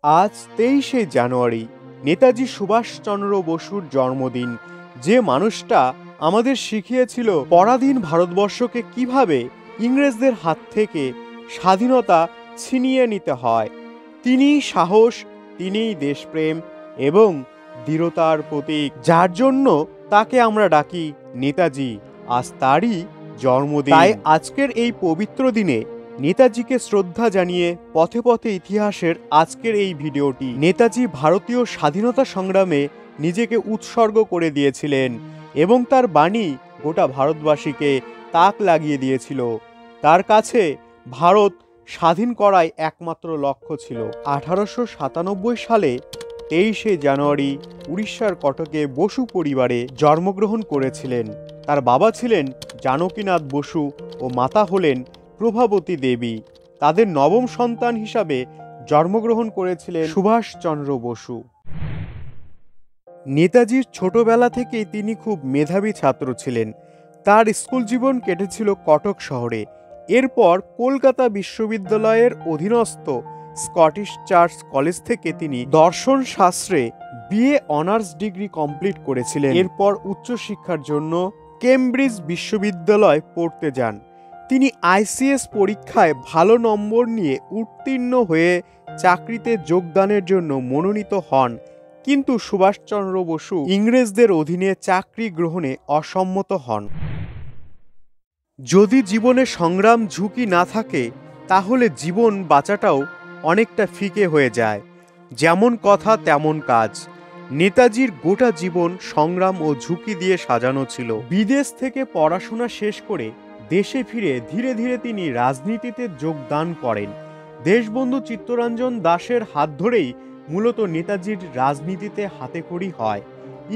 আজ 23শে জানুয়ারি নেতাজি সুভাষচন্দ্র বসুর জন্মদিন। যে মানুষটা আমাদের শিখিয়েছিল পরাধীন ভারতবর্ষকে কিভাবে ইংরেজদের হাত থেকে স্বাধীনতা ছিনিয়ে নিতে হয়। তিনিই সাহস, তিনিই দেশপ্রেম এবং দৃঢ়তার প্রতীক, যার জন্য তাকে আমরা ডাকি নেতাজি। আজ তারই জন্মদিন। তাই আজকের এই পবিত্র দিনে নেতাজিকে শ্রদ্ধা জানিয়ে পথে পথে ইতিহাসের আজকের এই ভিডিওটি। নেতাজি ভারতীয় স্বাধীনতা সংগ্রামে নিজেকে উৎসর্গ করে দিয়েছিলেন এবং তার বাণী গোটা ভারতবাসীকে তাক লাগিয়ে দিয়েছিল। তার কাছে ভারত স্বাধীন করাই একমাত্র লক্ষ্য ছিল। 1897 সালে 23শে জানুয়ারি উড়িষ্যার কটকে বসু পরিবারে জন্মগ্রহণ করেছিলেন। তার বাবা ছিলেন জানকীনাথ বসু ও মাতা হলেন প্রভাবতী দেবী। তাদের নবম সন্তান হিসাবে জন্মগ্রহণ করেছিলেন সুভাষচন্দ্র বসু। নেতাজির ছোটবেলা থেকেই তিনি খুব মেধাবী ছাত্র ছিলেন। তার স্কুল জীবন কেটেছিল কটক শহরে। এরপর কলকাতা বিশ্ববিদ্যালয়ের অধীনস্থ স্কটিশ চার্চ কলেজ থেকে তিনি দর্শন শাস্ত্রে বিএ অনার্স ডিগ্রি কমপ্লিট করেছিলেন। এরপর উচ্চশিক্ষার জন্য কেমব্রিজ বিশ্ববিদ্যালয় পড়তে যান। তিনি আইসিএস পরীক্ষায় ভালো নম্বর নিয়ে উত্তীর্ণ হয়ে চাকরিতে যোগদানের জন্য মনোনীত হন, কিন্তু সুভাষচন্দ্র বসু ইংরেজদের অধীনে চাকরি গ্রহণে অসম্মত হন। যদি জীবনে সংগ্রাম ঝুঁকি না থাকে তাহলে জীবন বাঁচাটাও অনেকটা ফিকে হয়ে যায়। যেমন কথা তেমন কাজ। নেতাজির গোটা জীবন সংগ্রাম ও ঝুঁকি দিয়ে সাজানো ছিল। বিদেশ থেকে পড়াশোনা শেষ করে দেশে ফিরে ধীরে ধীরে তিনি রাজনীতিতে যোগদান করেন। দেশবন্ধু চিত্তরঞ্জন দাসের হাত ধরেই মূলত নেতাজির রাজনীতিতে হাতেখড়ি হয়।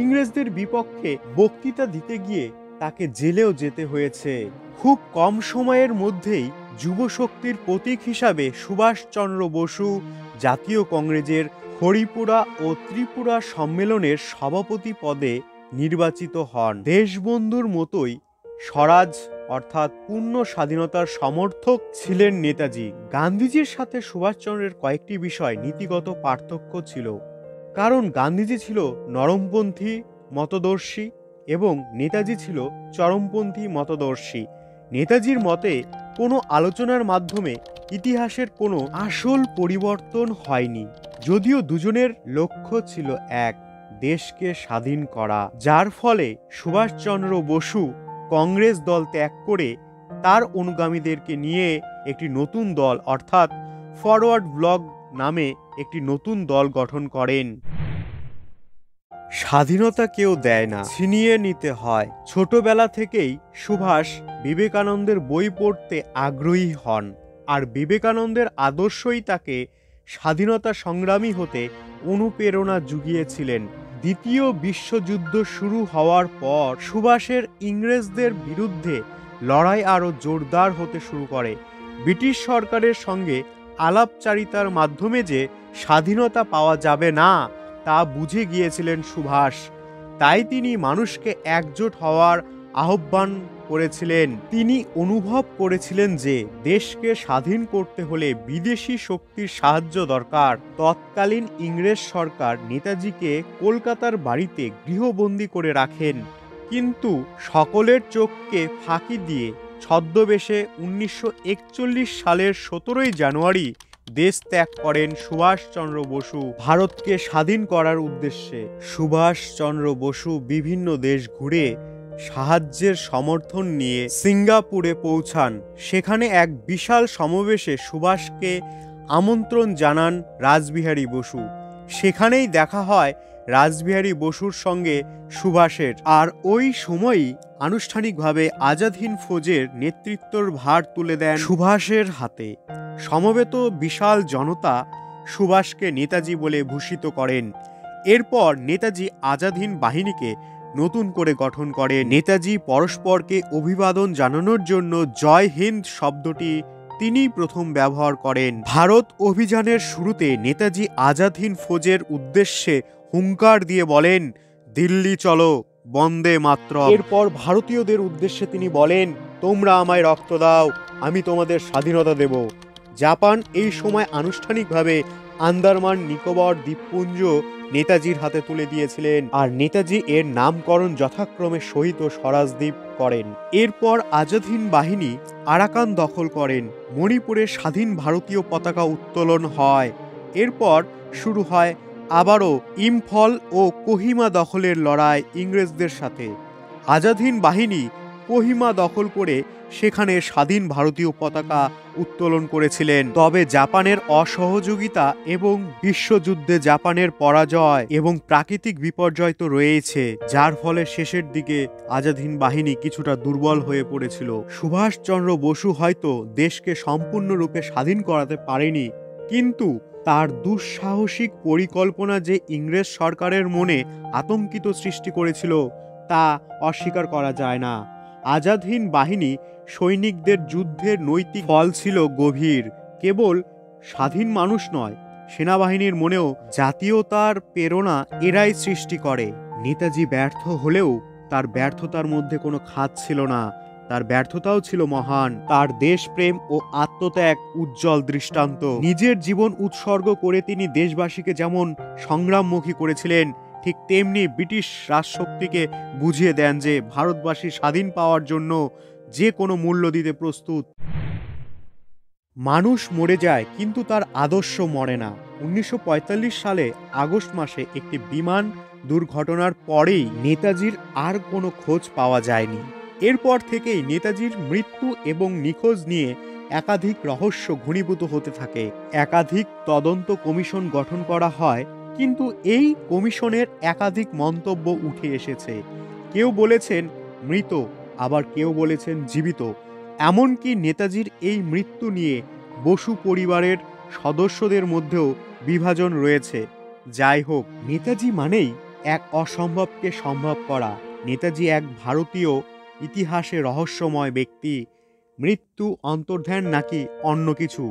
ইংরেজদের বিপক্ষে বক্তৃতা দিতে গিয়ে তাকে জেলেও যেতে হয়েছে। খুব কম সময়ের মধ্যেই যুবশক্তির প্রতীক হিসাবে সুভাষচন্দ্র বসু জাতীয় কংগ্রেসের হরিপুরা ও ত্রিপুরা সম্মেলনের সভাপতি পদে নির্বাচিত হন। দেশবন্ধুর মতোই স্বরাজ অর্থাৎ পূর্ণ স্বাধীনতার সমর্থক ছিলেন নেতাজি। গান্ধীজির সাথে সুভাষচন্দ্রের কয়েকটি বিষয় নীতিগত পার্থক্য ছিল, কারণ গান্ধীজি ছিল নরমপন্থী মতদর্শী এবং নেতাজি ছিল চরমপন্থী মতদর্শী। নেতাজির মতে কোনো আলোচনার মাধ্যমে ইতিহাসের কোনো আসল পরিবর্তন হয়নি, যদিও দুজনের লক্ষ্য ছিল এক, দেশকে স্বাধীন করা। যার ফলে সুভাষচন্দ্র বসু কংগ্রেস দল ত্যাগ করে তার অনুগামীদেরকে নিয়ে একটি নতুন দল অর্থাৎ ফরওয়ার্ড ব্লক নামে একটি নতুন দল গঠন করেন। স্বাধীনতা কেউ দেয় না, ছিনিয়ে নিতে হয়। ছোটবেলা থেকেই সুভাষ বিবেকানন্দের বই পড়তে আগ্রহী হন, আর বিবেকানন্দের আদর্শই তাকে স্বাধীনতা সংগ্রামী হতে অনুপ্রেরণা জুগিয়েছিলেন। দ্বিতীয় বিশ্বযুদ্ধ শুরু হওয়ার পর সুভাষের ইংরেজদের বিরুদ্ধে লড়াই আরও জোরদার হতে শুরু করে। ব্রিটিশ সরকারের সঙ্গে আলাপচারিতার মাধ্যমে যে স্বাধীনতা পাওয়া যাবে না তা বুঝে গিয়েছিলেন সুভাষ। তাই তিনি মানুষকে একজোট হওয়ার আহ্বান করেছিলেন। তিনি অনুভব করেছিলেন যে দেশকে স্বাধীন করতে হলে বিদেশি শক্তির সাহায্য দরকার। তৎকালীন ইংরেজ সরকার নেতাজিকে কলকাতার বাড়িতে গৃহবন্দী করে রাখেন, কিন্তু সকলের চোখকে ফাঁকি দিয়ে ছদ্মবেশে 1941 সালের 17 জানুয়ারি দেশ ত্যাগ করেন সুভাষচন্দ্র বসু ভারতকে স্বাধীন করার উদ্দেশ্যে। সুভাষচন্দ্র বসু বিভিন্ন দেশ ঘুরে সাহায্যের সমর্থন নিয়ে সিঙ্গাপুরে পৌঁছান। সেখানে এক বিশাল সমাবেশে সুভাষকে আমন্ত্রণ জানান রাসবিহারী বসু। সেখানেই দেখা হয় রাসবিহারী বসুর সঙ্গে সুভাষের, আর ওই সময়ই আনুষ্ঠানিকভাবে আজাদ হিন্দ ফৌজের নেতৃত্বর ভার তুলে দেন সুভাষের হাতে। সমবেত বিশাল জনতা সুভাষকে নেতাজি বলে ভূষিত করেন। এরপর নেতাজি আজাদ হিন্দ বাহিনীকে নতুন করে গঠন করেন। নেতাজি পরস্পরকে অভিবাদন জানানোর জন্য জয় হিন্দ শব্দটি তিনি প্রথম ব্যবহার করেন। ভারত অভিযানের শুরুতে নেতাজি আজাদ হিন্দ ফৌজের উদ্দেশ্যে হুঙ্কার দিয়ে বলেন, দিল্লি চলো, বন্দে মাতরম। এরপর ভারতীয়দের উদ্দেশ্যে তিনি বলেন, তোমরা আমায় রক্ত দাও, আমি তোমাদের স্বাধীনতা দেব। জাপান এই সময় আনুষ্ঠানিকভাবে আন্দামান নিকোবর দ্বীপপুঞ্জ নেতাজির হাতে তুলে দিয়েছিলেন, আর নেতাজি এর নামকরণ যথাক্রমে শহীদ ও স্বরাজ দ্বীপ করেন। এরপর আজাদ হিন্দ বাহিনী আরাকান দখল করেন, মণিপুরে স্বাধীন ভারতীয় পতাকা উত্তোলন হয়। এরপর শুরু হয় আবারও ইম্ফল ও কোহিমা দখলের লড়াই ইংরেজদের সাথে। আজাদ হিন্দ বাহিনী কোহিমা দখল করে সেখানে স্বাধীন ভারতীয় পতাকা উত্তোলন করেছিলেন। তবে জাপানের অসহযোগিতা এবং বিশ্বযুদ্ধে জাপানের পরাজয় এবং প্রাকৃতিক বিপর্যয় তো রয়েছে, যার ফলে শেষের দিকে আজাদ হিন্দ বাহিনী কিছুটা দুর্বল হয়ে পড়েছিল। সুভাষচন্দ্র বসু হয়তো দেশকে সম্পূর্ণরূপে স্বাধীন করাতে পারেনি, কিন্তু তার দুঃসাহসিক পরিকল্পনা যে ইংরেজ সরকারের মনে আতঙ্কিত সৃষ্টি করেছিল তা অস্বীকার করা যায় না। আজাদ হিন্দ বাহিনী সৈনিকদের যুদ্ধের নৈতিক ফল ছিল গভীর। কেবল স্বাধীন মানুষ নয়, সেনাবাহিনীর মনেও জাতীয়তার প্রেরণা এরাই সৃষ্টি করে। নেতাজি ব্যর্থ হলেও তার ব্যর্থতার মধ্যে কোনো খাত ছিল না, তার ব্যর্থতাও ছিল মহান। তার দেশপ্রেম ও আত্মত্যাগ উজ্জ্বল দৃষ্টান্ত। নিজের জীবন উৎসর্গ করে তিনি দেশবাসীকে যেমন সংগ্রামমুখী করেছিলেন, ঠিক তেমনি ব্রিটিশ রাজশক্তিকে বুঝিয়ে দেন যে ভারতবাসী স্বাধীন পাওয়ার জন্য যে কোনো মূল্য দিতে প্রস্তুত। মানুষ মরে যায় কিন্তু তার আদর্শ মরে না। 1945 সালে আগস্ট মাসে একটি বিমান দুর্ঘটনার পরেই নেতাজির আর কোনো খোঁজ পাওয়া যায়নি। এরপর থেকেই নেতাজির মৃত্যু এবং নিখোঁজ নিয়ে একাধিক রহস্য ঘনীভূত হতে থাকে। একাধিক তদন্ত কমিশন গঠন করা হয়, কিন্তু এই কমিশনের একাধিক মন্তব্য উঠে এসেছে। কেউ বলেছেন মৃত, আবার কেউ বলেছেন জীবিত। এমনকি নেতাজির এই মৃত্যু নিয়ে বসু পরিবারের সদস্যদের মধ্যেও বিভাজন রয়েছে। যাই হোক, নেতাজি মানেই এক অসম্ভবকে সম্ভব করা। নেতাজি এক ভারতীয় ইতিহাসে রহস্যময় ব্যক্তি। মৃত্যু অন্তর্ধান নাকি অন্য কিছু,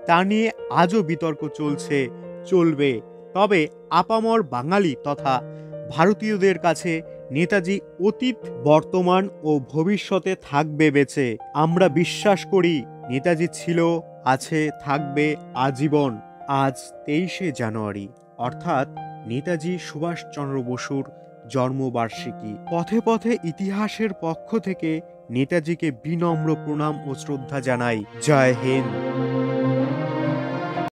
তা নিয়ে আজও বিতর্ক চলছে, চলবে। তবে আপামর বাঙালি তথা ভারতীয়দের কাছে নেতাজি অতীত, বর্তমান ও ভবিষ্যতে থাকবে বেঁচে। আমরা বিশ্বাস করি নেতাজি ছিল, আছে, থাকবে আজীবন। আজ 23শে জানুয়ারি, অর্থাৎ নেতাজি সুভাষচন্দ্র বসুর জন্মবার্ষিকী। পথে পথে ইতিহাসের পক্ষ থেকে নেতাজিকে বিনম্র প্রণাম ও শ্রদ্ধা জানাই। জয় হিন্দ।